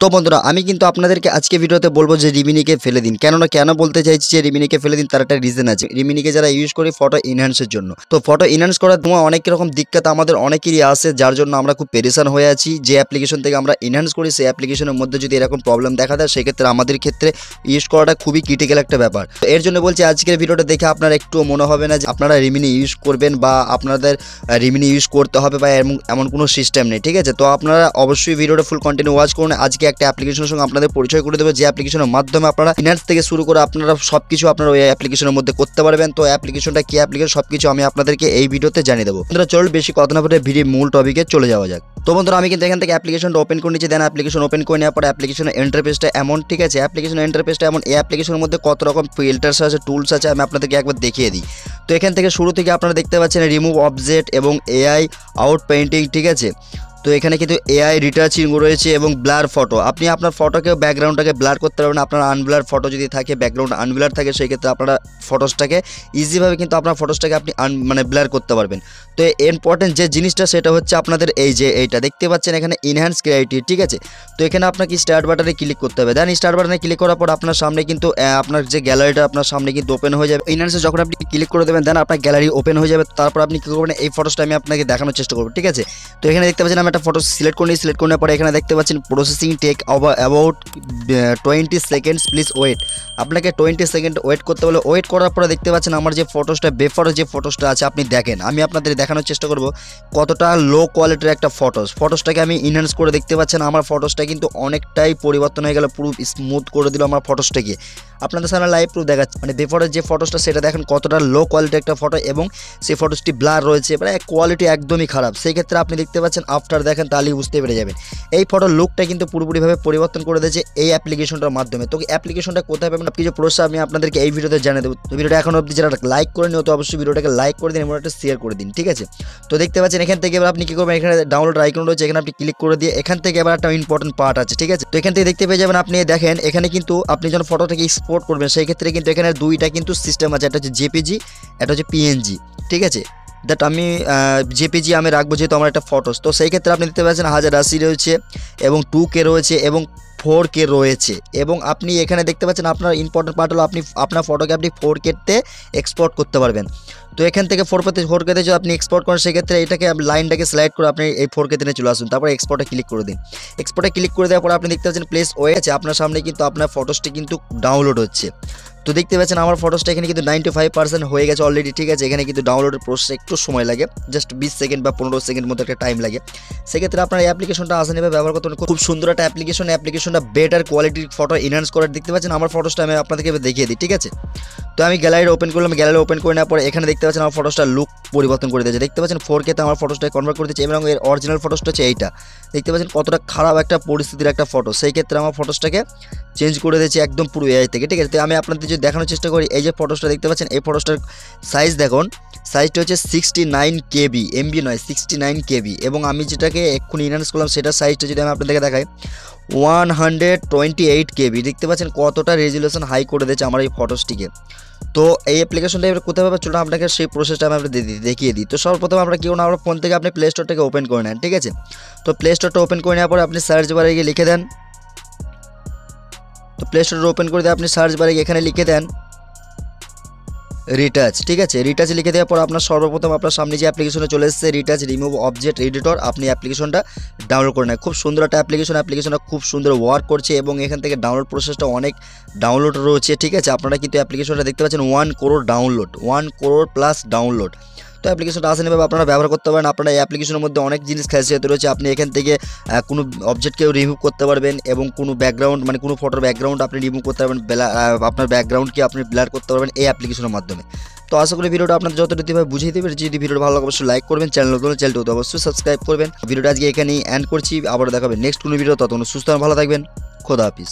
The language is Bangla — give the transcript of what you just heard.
তো বন্ধুরা আমি কিন্তু আপনাদেরকে আজকে ভিডিওতে বলবো যে রিমিনিকে ফেলে দিন। কেন বলতে চাইছি যে রিমিনিকে ফেলে দিন, তার একটা রিজন আছে। রিমিনিকে যারা ইউজ করি ফটো এনহ্যান্সের জন্য, তো ফটো এনহ্যান্স করার সময় অনেক রকম দিক্কত আমাদের অনেকেরই আসে, যার জন্য আমরা খুব পেরেশান হয়ে আছি। যে অ্যাপ্লিকেশন থেকে আমরা এনহ্যান্স করি সেই অ্যাপ্লিকেশনের মধ্যে যদি এরকম প্রবলেম দেখা দেয়, সেক্ষেত্রে আমাদের ক্ষেত্রে ইউজ করাটা খুবই ক্রিটিক্যাল একটা ব্যাপার। তো এর জন্য বলছি আজকের ভিডিওটা দেখে আপনার একটু মনে হবে না যে আপনারা রিমিনি ইউজ করবেন বা আপনাদের রিমিনি ইউজ করতে হবে বা এমন কোনো সিস্টেম নেই, ঠিক আছে। তো আপনারা অবশ্যই ভিডিওটা ফুল কন্টিনিউ ওয়াচ করুন। আজকে একটা অ্যাপ্লিকেশনের সঙ্গে আপনাদের পরিচয় করে দেবো, যে অ্যাপ্লিকেশনের মাধ্যমে আপনারা ফিনান্স থেকে শুরু করে আপনারা সবকিছু আপনারা ওই অ্যাপ্লিকেশনের মধ্যে করতে পারবেন। তো অ্যাপ্লিকেশনটা কি অ্যাপ্লিকেশন সবকিছু আমি আপনাদেরকে এই ভিডিওতে জানিয়ে দেবো। বন্ধুরা চলুন বেশি কথা না বলে ভিডিও মূল টপিকে চলে যাওয়া যাক। তো বন্ধুরা আমি কিন্তু এখান থেকে অ্যাপ্লিকেশনটা ওপেন করে নিচ্ছি। দেন অ্যাপ্লিকেশন ওপেন করে নেওয়ার পর অ্যাপ্লিকেশনের ইন্টারফেসটা এমন, ঠিক আছে। অ্যাপ্লিকেশনের ইন্টারফেসটা এমন, এই অ্যাপ্লিকেশনের মধ্যে কত রকম ফিল্টার্স আছে, টুলস আছে, আমি আপনাদেরকে একবার দেখিয়ে দিই। তো এখান থেকে শুরু থেকে আপনারা দেখতে পাচ্ছেন রিমুভ অবজেক্ট এবং এআই আউট পেইন্টিং, ঠিক আছে। তো এখানে কিন্তু এআই রিটাচিং রয়েছে এবং ব্লার ফটো। আপনি আপনার ফটোকে ব্যাকগ্রাউন্ডটাকে ব্লার করতে পারবেন। আপনার আনব্লার ফটো যদি থাকে, ব্যাকগ্রাউন্ড আনব্লার থাকে, সেই ক্ষেত্রে আপনারা ফটোসটাকে ইজিভাবে কিন্তু আপনার ফটোসটাকে আপনি ব্লার করতে পারবেন। তো ইম্পর্টেন্ট যে জিনিসটা সেটা হচ্ছে আপনাদের এই যে এইটা দেখতে পাচ্ছেন এখানে এনহ্যান্স ক্রিয়েটিভ, ঠিক আছে। তো এখানে আপনাকে স্টার্ট বাটনে ক্লিক করতে হবে। দেন স্টার্ট বাটনে ক্লিক করার পর আপনার সামনে কিন্তু আপনার যে গ্যালারিটা আপনার সামনে কিন্তু ওপেন হয়ে যাবে। এনহ্যান্সে যখন আপনি ক্লিক করে দেবেন দেন আপনার গ্যালারি ওপেন হয়ে যাবে। তারপর আপনি কী করবেন, এই ফটোসটা আমি আপনাকে দেখানোর চেষ্টা করবো, ঠিক আছে। তো এখানে দেখতে পাচ্ছেন আমি একটা ফটো সিলেক্ট করে নিই। সিলেক্ট করার পরে এখানে দেখতে পাচ্ছেন processing take about 20 seconds, please wait. আপনাকে 20 সেকেন্ড ওয়েট করতে বলে। ওয়েট করার পরে দেখতে পাচ্ছেন আমার যে ফটোসটা বেফারের যে ফটোসটা আছে, আপনি দেখেন আমি আপনাদের দেখানোর চেষ্টা করব কতটা লো কোয়ালিটির একটা ফটোসটাকে আমি ইনহ্যান্স করে দেখতে পাচ্ছেন আমার ফটোসটা কিন্তু অনেকটাই পরিবর্তন হয়ে গেল, পুরো স্মুথ করে দিল আমার ফটোসটাকে। আপনাদের সামনে লাইভ প্রুফ দেখাচ্ছে, মানে বেফারের যে ফটোসটা সেটা দেখেন কতটা লো কোয়ালিটির একটা ফটো এবং সেই ফটোসটি ব্লার রয়েছে, মানে কোয়ালিটি একদমই খারাপ। সেই ক্ষেত্রে আপনি দেখতে পাচ্ছেন আফটার দেখেন তাহলেই বুঝতে পেরে যাবেন এই ফটোর লুকটা কিন্তু পুরোপুরিভাবে পরিবর্তন করে দিয়েছে এই অ্যাপ্লিকেশনটার মাধ্যমে। তো অ্যাপ্লিকেশনটা কোথায় পাবেন কিছু প্রশ্ন আমি আপনাদেরকে এই ভিডিওতে জানিয়ে দেবো। তো ভিডিওটা এখন অবধি যারা লাইক করে নিও তো অবশ্যই ভিডিওটাকে লাইক করে দিন এবং একটা শেয়ার করে দিন, ঠিক আছে। তো দেখতে পাচ্ছেন এখান থেকে এবার আপনি কী করবেন, এখানে ডাউনলোড আইকন রয়েছে, এখানে আপনি ক্লিক করে দিয়ে এখান থেকে এবার একটা ইম্পর্টেন্ট পার্ট আছে, ঠিক আছে। তো এখান থেকে দেখতে পেয়ে যাবেন আপনি দেখেন এখানে কিন্তু আপনি যখন ফটোটাকে এক্সপোর্ট করবেন সেই ক্ষেত্রে কিন্তু এখানে দুইটা কিন্তু সিস্টেম আছে, একটা হচ্ছে জেপিজি, একটা হচ্ছে পিএনজি, ঠিক আছে। দ্যাট আমি জেপিজি আমি রাখবো যেহেতু আমার একটা ফটোস। তো সেই ক্ষেত্রে আপনি দেখতে পাচ্ছেন 1080 রয়েছে এবং 2K রয়েছে এবং 4K রয়েছে। এবং আপনি এখানে দেখতে পাচ্ছেন আপনার ইম্পর্টেন্ট পার্ট হলো আপনি আপনার ফটোকে আপনি 4K-তে এক্সপোর্ট করতে পারবেন। তো এখান থেকে 4K-তে যদি আপনি এক্সপোর্ট করেন সেক্ষেত্রে এটাকে লাইনটাকে স্লাইড করে আপনি এই 4K-তে নিয়ে চলে আসুন। তারপর এক্সপোর্টে ক্লিক করে দিন। এক্সপোর্টে ক্লিক করে দেওয়ার পর আপনি দেখতে পাচ্ছেন প্লেস ওয়ে আছে, আপনার সামনে কিন্তু আপনার ফটোসটি কিন্তু ডাউনলোড হচ্ছে। তো দেখতে পাচ্ছেন আমার ফটোসটা এখানে কিন্তু 95% হয়ে গেছে অলরেডি, ঠিক আছে। এখানে কিন্তু ডাউনলোডের প্রসেস একটু সময় লাগে, জাস্ট 20 সেকেন্ড বা 15 সেকেন্ড মতো একটা টাইম লাগে। সেক্ষেত্রে আপনার এই অ্যাপ্লিকেশনটা আসানিভাবে ব্যবহার করতে খুব সুন্দর একটা অ্যাপ্লিকেশনটা বেটার কোয়ালিটির ফটো এনহ্যান্স করার। দেখতে পাচ্ছেন আমার ফটোসটা আমি আপনাদেরকে দেখিয়ে দিই, ঠিক আছে। তো আমি গ্যালারি ওপেন করলাম, গ্যালারি ওপেন করে নেওয়ার পরে এখানে দেখতে পাচ্ছেন আমার ফটোসটা লুক পরিবর্তন করে দিয়েছে। দেখতে পাচ্ছেন 4K-তে আমার ফটোসটা কনভার্ট করে দিয়েছে এবং এর অরিজিনাল ফটোসটা হচ্ছে এইটা। দেখতে পাচ্ছেন কতটা খারাপ একটা পরিস্থিতির একটা ফটো। সেই ক্ষেত্রে আমার ফটোসটাকে চেঞ্জ করে দিয়েছে একদম পুরো এআই থেকে, ঠিক আছে। তো আমি আপনাদের যদি দেখানোর চেষ্টা করি এই যে ফটোসটা দেখতে পাচ্ছেন এই ফটোসটার সাইজ দেখুন, সাইজটা হচ্ছে 69 KB, MB নয় 69 KB। এবং আমি যেটাকে এক্ষুনি ইনহ্যান্স করলাম সেটার সাইজটা যদি আমি আপনাদেরকে দেখাই 128 KB। দেখতে পাচ্ছেন কতটা রেজুলেশন হাই করে দিয়েছে আমার এই ফটোসটিকে। তো এই অ্যাপ্লিকেশনটা এবার কোথায় পাবে চলুন আপনাকে সেই প্রসেসটা আমি দেখিয়ে দিই। তো সর্বপ্রথম আমরা কি করুন, আমরা ফোন থেকে আপনি প্লে স্টোরটাকে ওপেন করে নেন, ঠিক আছে। তো প্লে স্টোরটা ওপেন করে নেওয়ার পরে আপনি সার্চ বারে গিয়ে লিখে দেন। তো প্লে স্টোরটা ওপেন করে দিয়ে আপনি সার্চ বারে এখানে লিখে দেন রিটাচ, ঠিক আছে। রিটাচ লিখে দেওয়ার পর আপনার সর্বপ্রথম আপনার সামনে যে অ্যাপ্লিকেশনে চলে এসেছে রিটাচ রিমুভ অবজেক্ট এডিটর, আপনি অ্যাপ্লিকেশনটা ডাউনলোড করে নেন। খুব সুন্দর একটা অ্যাপ্লিকেশনটা খুব সুন্দর ওয়ার্ক করছে এবং এখান থেকে ডাউনলোড প্রসেসটা অনেক ডাউনলোড রয়েছে, ঠিক আছে। আপনারা কিন্তু অ্যাপ্লিকেশনটা দেখতে পাচ্ছেন 1 crore download, 1 crore plus download. তো অ্যাপ্লিকেশনটা আসানিভাবে আপনারা ব্যবহার করতে পারেন। আপনারা এই অ্যাপ্লিকেশনের মধ্যে অনেক জিনিস খাসিয়াত রয়েছে। আপনি এখান থেকে কোনো অবজেক্টকেও রিমুভ করতে পারবেন এবং কোনো ব্যাকগ্রাউন্ড মানে কোনো ফটোর ব্যাকগ্রাউন্ড আপনি রিমুভ করতে পারবেন, আপনার ব্যাকগ্রাউন্ডকে আপনি ব্লার করতে পারবেন এই অ্যাপ্লিকেশনের মাধ্যমে। তো আশা করি ভিডিওটা আপনার যতটুকুভাবে বুঝিয়ে দেবে। যদি ভিডিওটা ভালো লাগে অবশ্যই লাইক করবেন, চ্যানেলটা অবশ্যই সাবস্ক্রাইব করবেন। ভিডিওটা আজকে এখানেই এন্ড করছি, আবার দেখাবেন নেক্সট কোনো ভিডিও। ততক্ষণ সুস্থ ভালো থাকবেন, খোদা হাফিজ।